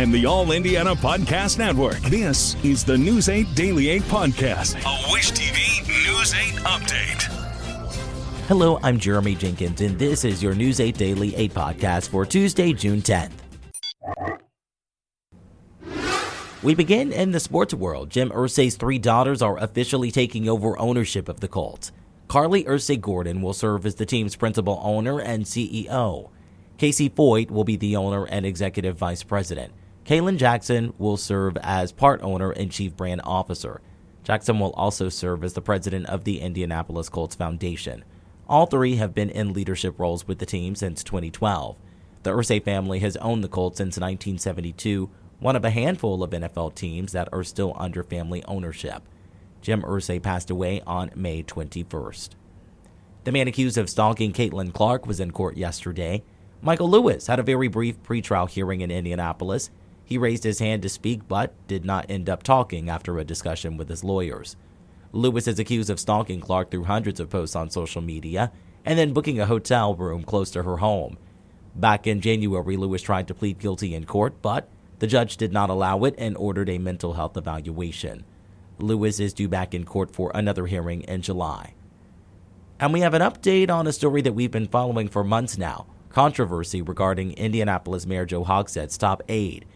and the All Indiana Podcast Network. This is the News 8 Daily 8 Podcast, a Wish TV News 8 update. Hello, I'm Jeremy Jenkins, and this is your News 8 Daily 8 Podcast for Tuesday, June 10th. We begin in the sports world. Jim Irsay's three daughters are officially taking over ownership of the Colts. Carly Irsay Gordon will serve as the team's principal owner and CEO. Casey Foyt will be the owner and executive vice president. Kaylin Jackson will serve as part owner and chief brand officer. Jackson will also serve as the president of the Indianapolis Colts Foundation. All three have been in leadership roles with the team since 2012. The Irsay family has owned the Colts since 1972, one of a handful of NFL teams that are still under family ownership. Jim Irsay passed away on May 21st. The man accused of stalking Caitlin Clark was in court yesterday. Michael Lewis had a very brief pretrial hearing in Indianapolis. He raised his hand to speak but did not end up talking after a discussion with his lawyers. Lewis is accused of stalking Clark through hundreds of posts on social media and then booking a hotel room close to her home. Back in January, Lewis tried to plead guilty in court, but the judge did not allow it and ordered a mental health evaluation. Lewis is due back in court for another hearing in July. And we have an update on a story that we've been following for months now. Controversy regarding Indianapolis Mayor Joe Hogshead's top aide.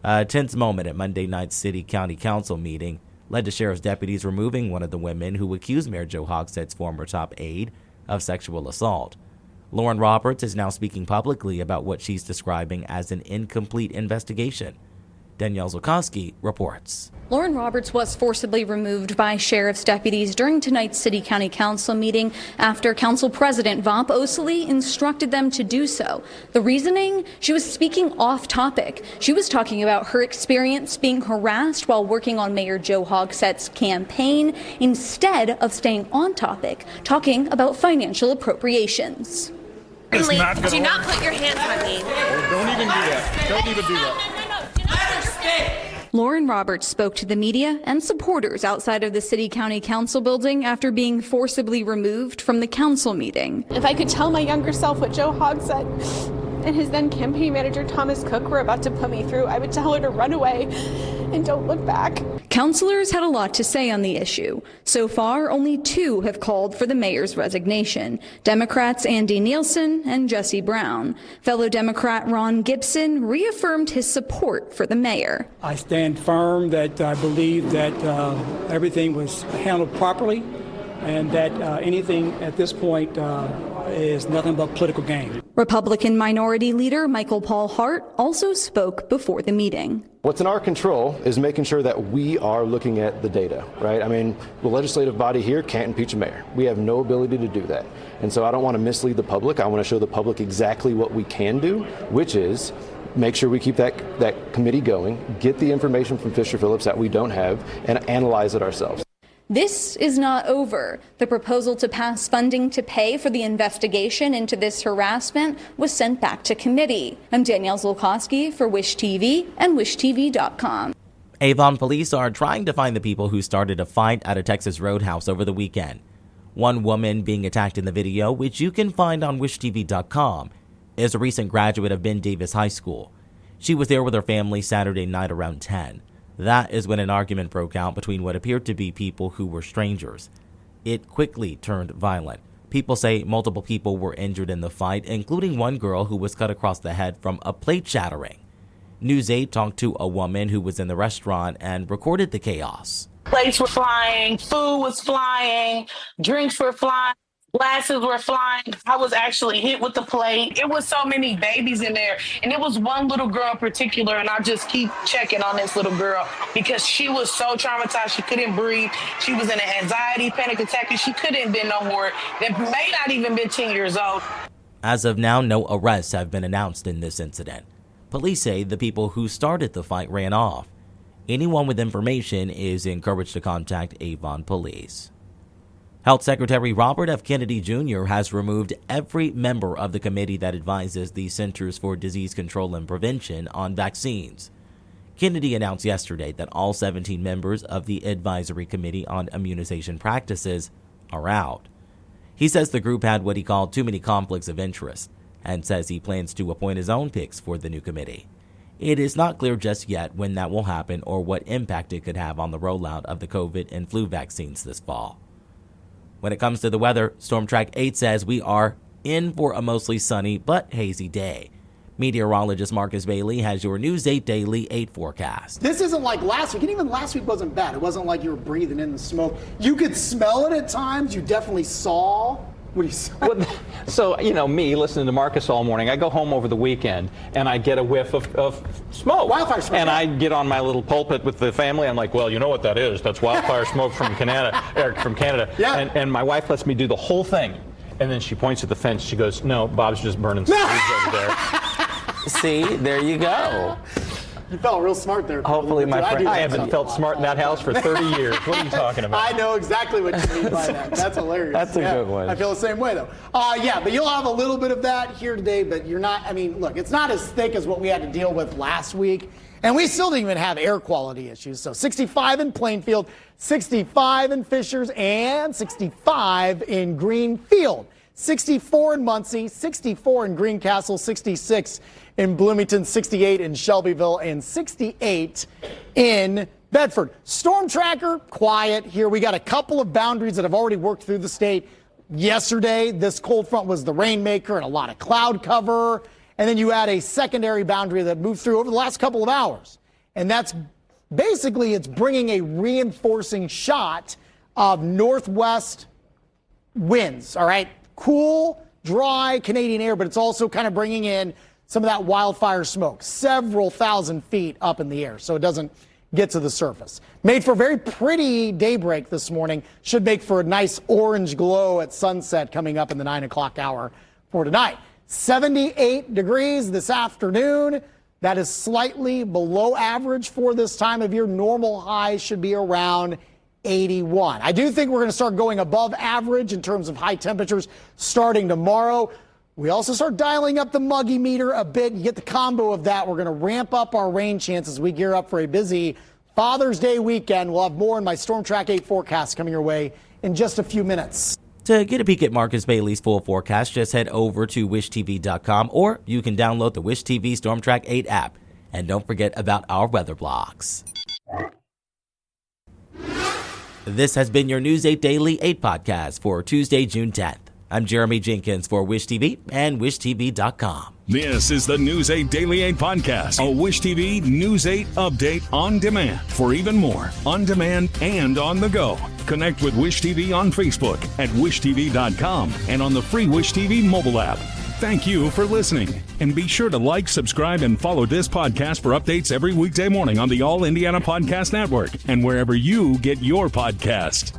A tense moment at Monday night's City County Council meeting led to sheriff's deputies removing one of the women who accused Mayor Joe Hogshead's former top aide of sexual assault. Lauren Roberts is now speaking publicly about what she's describing as an incomplete investigation. Danielle Zulkowski reports. Lauren Roberts was forcibly removed by sheriff's deputies during tonight's City County Council meeting after Council President Vop Osili instructed them to do so. The reasoning? She was speaking off topic. She was talking about her experience being harassed while working on Mayor Joe Hogshead's campaign instead of staying on topic, talking about financial appropriations. Do not put your hands on me. Don't even do that. Don't even do that. Let her stay. Lauren Roberts spoke to the media and supporters outside of the City County Council building after being forcibly removed from the council meeting. If I could tell my younger self what Joe Hogshead and his then campaign manager Thomas Cook were about to put me through, I would tell her to run away and don't look back. Councilors had a lot to say on the issue. So far, only two have called for the mayor's resignation: Democrats Andy Nielsen and Jesse Brown. Fellow Democrat Ron Gibson reaffirmed his support for the mayor. I stand firm that I believe that everything was handled properly and that anything at this point is nothing but political game. Republican Minority Leader Michael Paul Hart also spoke before the meeting. What's in our control is making sure that we are looking at the data, right? I mean, the legislative body here can't impeach a mayor. We have no ability to do that. And so I don't want to mislead the public. I want to show the public exactly what we can do, which is make sure we keep that committee going, get the information from Fisher Phillips that we don't have, and analyze it ourselves. This is not over. The proposal to pass funding to pay for the investigation into this harassment was sent back to committee. I'm Danielle Zulkowski for Wish TV and WishTV.com. Avon police are trying to find the people who started a fight at a Texas Roadhouse over the weekend. One woman being attacked in the video, which you can find on WishTV.com, is a recent graduate of Ben Davis High School. She was there with her family Saturday night around 10. That is when an argument broke out between what appeared to be people who were strangers. It quickly turned violent. People say multiple people were injured in the fight, including one girl who was cut across the head from a plate shattering. News 8 talked to a woman who was in the restaurant and recorded the chaos. Plates were flying, food was flying, drinks were flying. Glasses were flying. I was actually hit with the plate. It was so many babies in there. And it was one little girl in particular, and I just keep checking on this little girl because she was so traumatized. She couldn't breathe. She was in an anxiety, panic attack, and she couldn't been no more. That may not even been 10 years old. As of now, no arrests have been announced in this incident. Police say the people who started the fight ran off. Anyone with information is encouraged to contact Avon Police. Health Secretary Robert F. Kennedy Jr. has removed every member of the committee that advises the Centers for Disease Control and Prevention on vaccines. Kennedy announced yesterday that all 17 members of the Advisory Committee on Immunization Practices are out. He says the group had what he called too many conflicts of interest and says he plans to appoint his own picks for the new committee. It is not clear just yet when that will happen or what impact it could have on the rollout of the COVID and flu vaccines this fall. When it comes to the weather, Storm Track 8 says we are in for a mostly sunny but hazy day. Meteorologist Marcus Bailey has your News 8 Daily 8 forecast. This isn't like last week, and even last week wasn't bad. It wasn't like you were breathing in the smoke. You could smell it at times. You definitely saw. What do you say? Well, so, me listening to Marcus all morning, I go home over the weekend and I get a whiff of smoke. Wildfire smoke. And I get on my little pulpit with the family. I'm like, well, you know what that is? That's wildfire smoke from Canada. Yeah. And my wife lets me do the whole thing. And then she points at the fence. She goes, no, Bob's just burning some trees over there. See, there you go. You felt real smart there. Hopefully, I haven't felt smart in that house for 30 years. What are you talking about? I know exactly what you mean by that. That's hilarious. That's a good one. I feel the same way, though. But you'll have a little bit of that here today, but you're not, look, it's not as thick as what we had to deal with last week. And we still didn't even have air quality issues. So 65 in Plainfield, 65 in Fishers, and 65 in Greenfield. 64 in Muncie, 64 in Greencastle, 66 in Bloomington, 68 in Shelbyville, and 68 in Bedford. Storm tracker, quiet here. We got a couple of boundaries that have already worked through the state. Yesterday, this cold front was the rainmaker and a lot of cloud cover. And then you had a secondary boundary that moved through over the last couple of hours. And that's basically, it's bringing a reinforcing shot of northwest winds, all right? Cool, dry Canadian air, but it's also kind of bringing in some of that wildfire smoke, several thousand feet up in the air, so it doesn't get to the surface. Made for a very pretty daybreak this morning. Should make for a nice orange glow at sunset coming up in the 9 o'clock hour for tonight. 78 degrees this afternoon. That is slightly below average for this time of year. Normal highs should be around 81. I do think we're going to start going above average in terms of high temperatures starting tomorrow. We also start dialing up the muggy meter a bit. You get the combo of that. We're going to ramp up our rain chances as we gear up for a busy Father's Day weekend. We'll have more in my Storm Track 8 forecast coming your way in just a few minutes. To get a peek at Marcus Bailey's full forecast, just head over to wishtv.com, or you can download the Wish TV Storm Track 8 app. And don't forget about our weather blogs. This has been your News 8 Daily 8 podcast for Tuesday, June 10th. I'm Jeremy Jenkins for Wish TV and wishtv.com. This is the News 8 Daily 8 podcast, a Wish TV News 8 update on demand. For even more, on demand and on the go. Connect with Wish TV on Facebook at wishtv.com and on the free Wish TV mobile app. Thank you for listening. And be sure to like, subscribe, and follow this podcast for updates every weekday morning on the All Indiana Podcast Network and wherever you get your podcast.